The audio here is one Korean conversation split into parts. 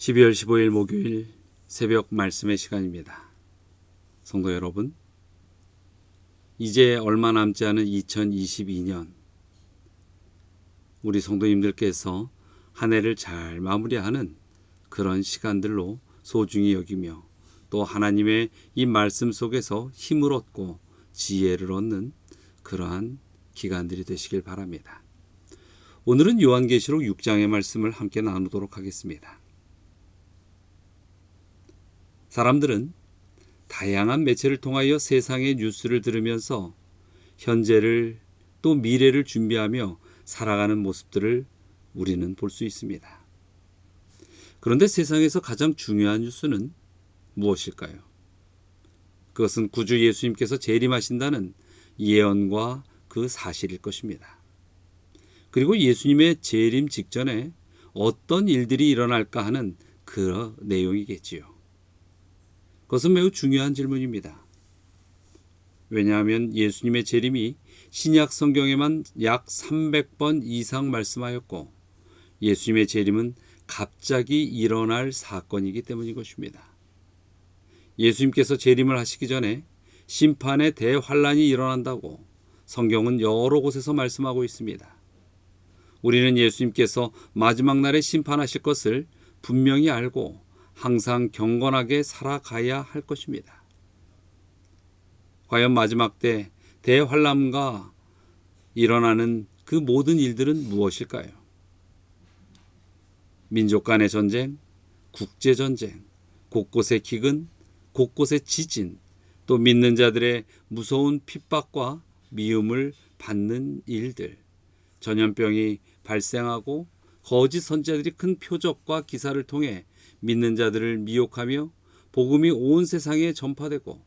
12월 15일 목요일 새벽 말씀의 시간입니다. 성도 여러분, 이제 얼마 남지 않은 2022년 우리 성도님들께서 한 해를 잘 마무리하는 그런 시간들로 소중히 여기며 또 하나님의 이 말씀 속에서 힘을 얻고 지혜를 얻는 그러한 기간들이 되시길 바랍니다. 오늘은 요한계시록 6장의 말씀을 함께 나누도록 하겠습니다. 사람들은 다양한 매체를 통하여 세상의 뉴스를 들으면서 현재를 또 미래를 준비하며 살아가는 모습들을 우리는 볼 수 있습니다. 그런데 세상에서 가장 중요한 뉴스는 무엇일까요? 그것은 구주 예수님께서 재림하신다는 예언과 그 사실일 것입니다. 그리고 예수님의 재림 직전에 어떤 일들이 일어날까 하는 그 내용이겠지요. 그것은 매우 중요한 질문입니다. 왜냐하면 예수님의 재림이 신약 성경에만 약 300번 이상 말씀하였고 예수님의 재림은 갑자기 일어날 사건이기 때문인 것입니다. 예수님께서 재림을 하시기 전에 심판의 대환란이 일어난다고 성경은 여러 곳에서 말씀하고 있습니다. 우리는 예수님께서 마지막 날에 심판하실 것을 분명히 알고 항상 경건하게 살아가야 할 것입니다. 과연 마지막 때 대환란과 일어나는 그 모든 일들은 무엇일까요? 민족 간의 전쟁, 국제전쟁, 곳곳의 기근, 곳곳의 지진, 또 믿는 자들의 무서운 핍박과 미움을 받는 일들, 전염병이 발생하고 거짓 선지자들이 큰 표적과 기사를 통해 믿는 자들을 미혹하며 복음이 온 세상에 전파되고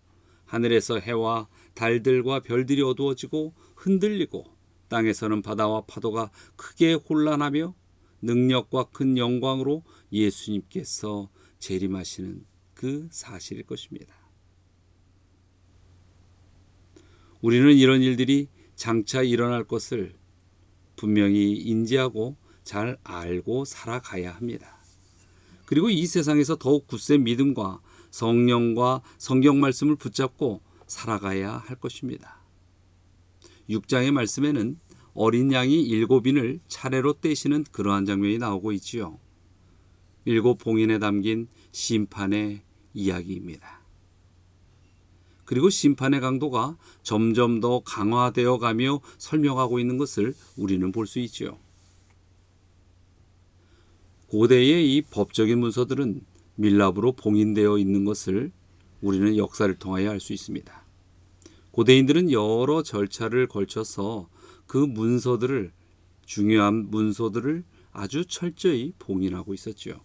하늘에서 해와 달들과 별들이 어두워지고 흔들리고 땅에서는 바다와 파도가 크게 혼란하며 능력과 큰 영광으로 예수님께서 재림하시는 그 사실일 것입니다. 우리는 이런 일들이 장차 일어날 것을 분명히 인지하고 잘 알고 살아가야 합니다. 그리고 이 세상에서 더욱 굳센 믿음과 성령과 성경 말씀을 붙잡고 살아가야 할 것입니다. 6장의 말씀에는 어린 양이 7인을 차례로 떼시는 그러한 장면이 나오고 있지요. 7 봉인에 담긴 심판의 이야기입니다. 그리고 심판의 강도가 점점 더 강화되어 가며 설명하고 있는 것을 우리는 볼 수 있지요. 고대의 이 법적인 문서들은 밀랍으로 봉인되어 있는 것을 우리는 역사를 통하여 알 수 있습니다. 고대인들은 여러 절차를 걸쳐서 그 문서들을, 중요한 문서들을 아주 철저히 봉인하고 있었죠.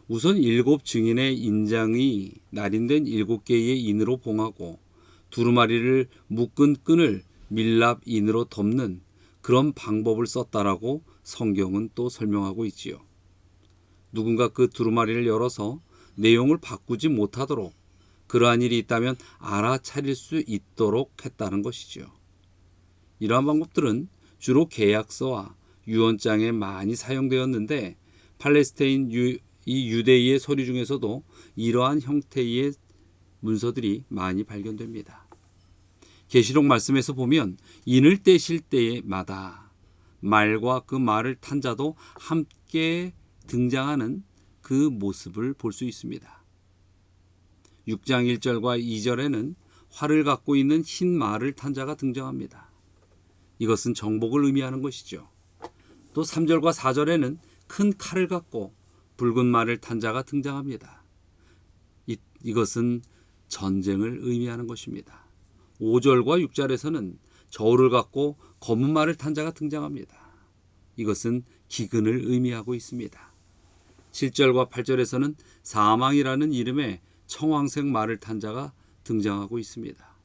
우선 7 증인의 인장이 날인된 7개의 인으로 봉하고 두루마리를 묶은 끈을 밀랍 인으로 덮는 그런 방법을 썼다라고 성경은 또 설명하고 있지요. 누군가 그 두루마리를 열어서 내용을 바꾸지 못하도록 그러한 일이 있다면 알아차릴 수 있도록 했다는 것이죠. 이러한 방법들은 주로 계약서와 유언장에 많이 사용되었는데 팔레스타인 이 유대인의 서류 중에서도 이러한 형태의 문서들이 많이 발견됩니다. 계시록 말씀에서 보면 인을 떼실 때마다 말과 그 말을 탄 자도 함께 등장하는 그 모습을 볼 수 있습니다. 6장 1절과 2절에는 활을 갖고 있는 흰 말을 탄 자가 등장합니다. 이것은 정복을 의미하는 것이죠. 또 3절과 4절에는 큰 칼을 갖고 붉은 말을 탄 자가 등장합니다. 이것은 전쟁을 의미하는 것입니다. 5절과 6절에서는 저울을 갖고 검은 말을 탄 자가 등장합니다. 이것은 기근을 의미하고 있습니다. 7절과 8절에서는 사망이라는 이름의 청황색 말을 탄 자가 등장하고 있습니다.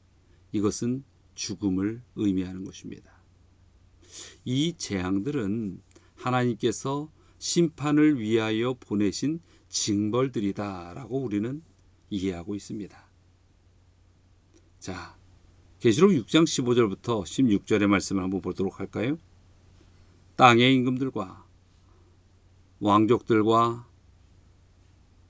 이것은 죽음을 의미하는 것입니다. 이 재앙들은 하나님께서 심판을 위하여 보내신 징벌들이다라고 우리는 이해하고 있습니다. 자, 계시록 6장 15절부터 16절의 말씀을 한번 보도록 할까요? 땅의 임금들과 왕족들과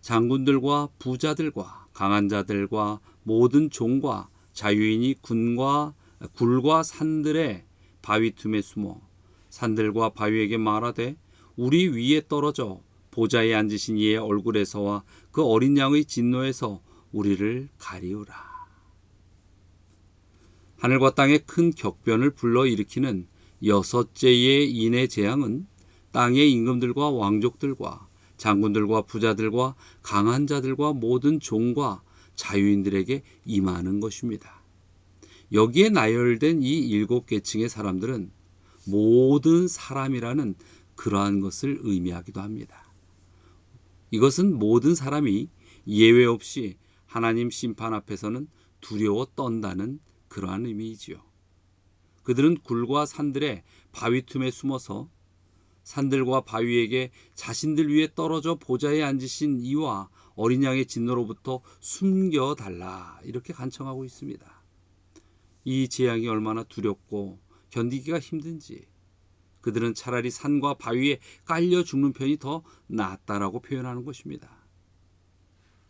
장군들과 부자들과 강한 자들과 모든 종과 자유인이 굴과 산들의 바위 틈에 숨어 산들과 바위에게 말하되 우리 위에 떨어져 보좌에 앉으신 이의 얼굴에서와 그 어린 양의 진노에서 우리를 가리우라. 하늘과 땅의 큰 격변을 불러일으키는 여섯째의 인의 재앙은 땅의 임금들과 왕족들과 장군들과 부자들과 강한 자들과 모든 종과 자유인들에게 임하는 것입니다. 여기에 나열된 이 7계층의 사람들은 모든 사람이라는 그러한 것을 의미하기도 합니다. 이것은 모든 사람이 예외 없이 하나님 심판 앞에서는 두려워 떤다는 그러한 의미이지요. 그들은 굴과 산들의 바위 틈에 숨어서 산들과 바위에게 자신들 위에 떨어져 보좌에 앉으신 이와 어린 양의 진노로부터 숨겨달라 이렇게 간청하고 있습니다. 이 재앙이 얼마나 두렵고 견디기가 힘든지 그들은 차라리 산과 바위에 깔려 죽는 편이 더 낫다라고 표현하는 것입니다.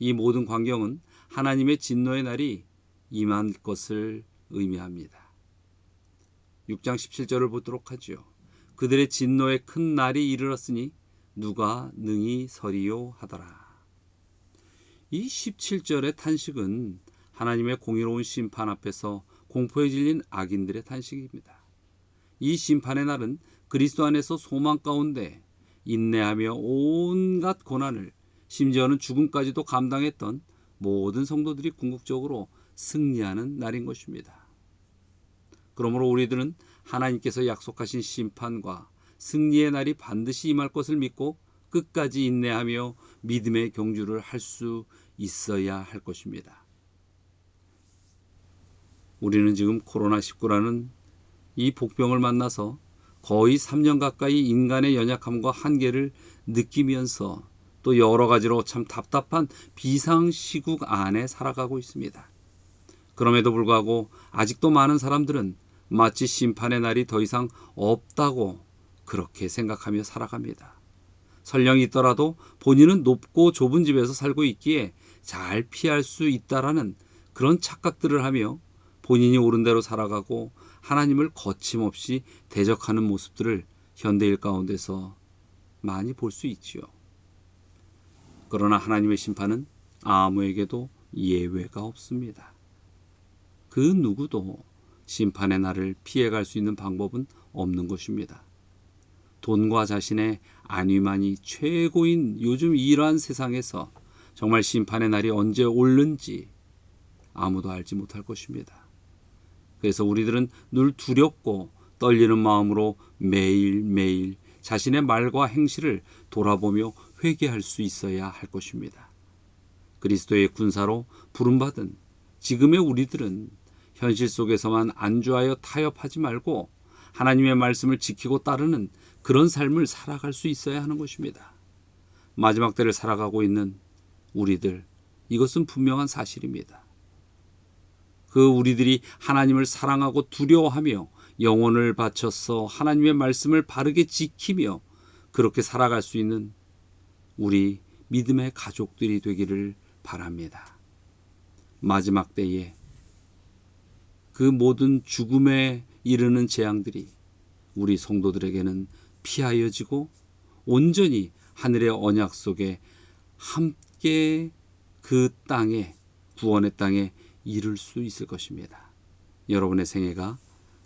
이 모든 광경은 하나님의 진노의 날이 임한 것을 의미합니다. 6장 17절을 보도록 하죠. 그들의 진노의 큰 날이 이르렀으니 누가 능히 서리요 하더라. 이 17절의 탄식은 하나님의 공의로운 심판 앞에서 공포에 질린 악인들의 탄식입니다. 이 심판의 날은 그리스도 안에서 소망 가운데 인내하며 온갖 고난을 심지어는 죽음까지도 감당했던 모든 성도들이 궁극적으로 승리하는 날인 것입니다. 그러므로 우리들은 하나님께서 약속하신 심판과 승리의 날이 반드시 임할 것을 믿고 끝까지 인내하며 믿음의 경주를 할 수 있어야 할 것입니다. 우리는 지금 코로나19라는 이 복병을 만나서 거의 3년 가까이 인간의 연약함과 한계를 느끼면서 또 여러 가지로 참 답답한 비상시국 안에 살아가고 있습니다. 그럼에도 불구하고 아직도 많은 사람들은 마치 심판의 날이 더 이상 없다고 그렇게 생각하며 살아갑니다. 설령 있더라도 본인은 높고 좁은 집에서 살고 있기에 잘 피할 수 있다라는 그런 착각들을 하며 본인이 옳은 대로 살아가고 하나님을 거침없이 대적하는 모습들을 현대일 가운데서 많이 볼 수 있지요. 그러나 하나님의 심판은 아무에게도 예외가 없습니다. 그 누구도 심판의 날을 피해갈 수 있는 방법은 없는 것입니다. 돈과 자신의 안위만이 최고인 요즘 이러한 세상에서 정말 심판의 날이 언제 올는지 아무도 알지 못할 것입니다. 그래서 우리들은 늘 두렵고 떨리는 마음으로 매일매일 자신의 말과 행실을 돌아보며 회개할 수 있어야 할 것입니다. 그리스도의 군사로 부름받은 지금의 우리들은 현실 속에서만 안주하여 타협하지 말고 하나님의 말씀을 지키고 따르는 그런 삶을 살아갈 수 있어야 하는 것입니다. 마지막 때를 살아가고 있는 우리들, 이것은 분명한 사실입니다. 그 우리들이 하나님을 사랑하고 두려워하며 영혼을 바쳐서 하나님의 말씀을 바르게 지키며 그렇게 살아갈 수 있는 우리 믿음의 가족들이 되기를 바랍니다. 마지막 때에 그 모든 죽음에 이르는 재앙들이 우리 성도들에게는 피하여지고 온전히 하늘의 언약 속에 함께 그 땅에 구원의 땅에 이룰 수 있을 것입니다. 여러분의 생애가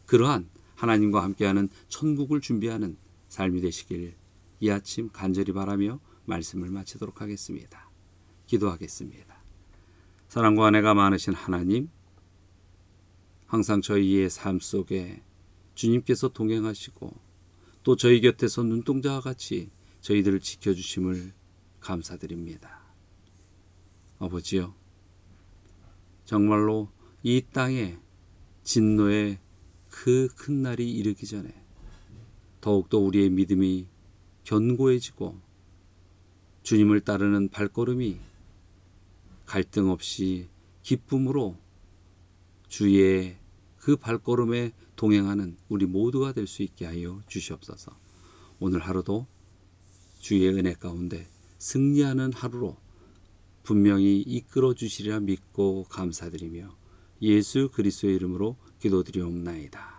그러한 하나님과 함께하는 천국을 준비하는 삶이 되시길 이 아침 간절히 바라며 말씀을 마치도록 하겠습니다. 기도하겠습니다. 사랑과 은혜가 많으신 하나님, 항상 저희의 삶 속에 주님께서 동행하시고 또 저희 곁에서 눈동자와 같이 저희들을 지켜주심을 감사드립니다. 아버지요, 정말로 이 땅에 진노의 그 큰 날이 이르기 전에 더욱더 우리의 믿음이 견고해지고 주님을 따르는 발걸음이 갈등 없이 기쁨으로 주의 그 발걸음에 동행하는 우리 모두가 될 수 있게 하여 주시옵소서. 오늘 하루도 주의 은혜 가운데 승리하는 하루로 분명히 이끌어 주시리라 믿고 감사드리며 예수 그리스도의 이름으로 기도드리옵나이다.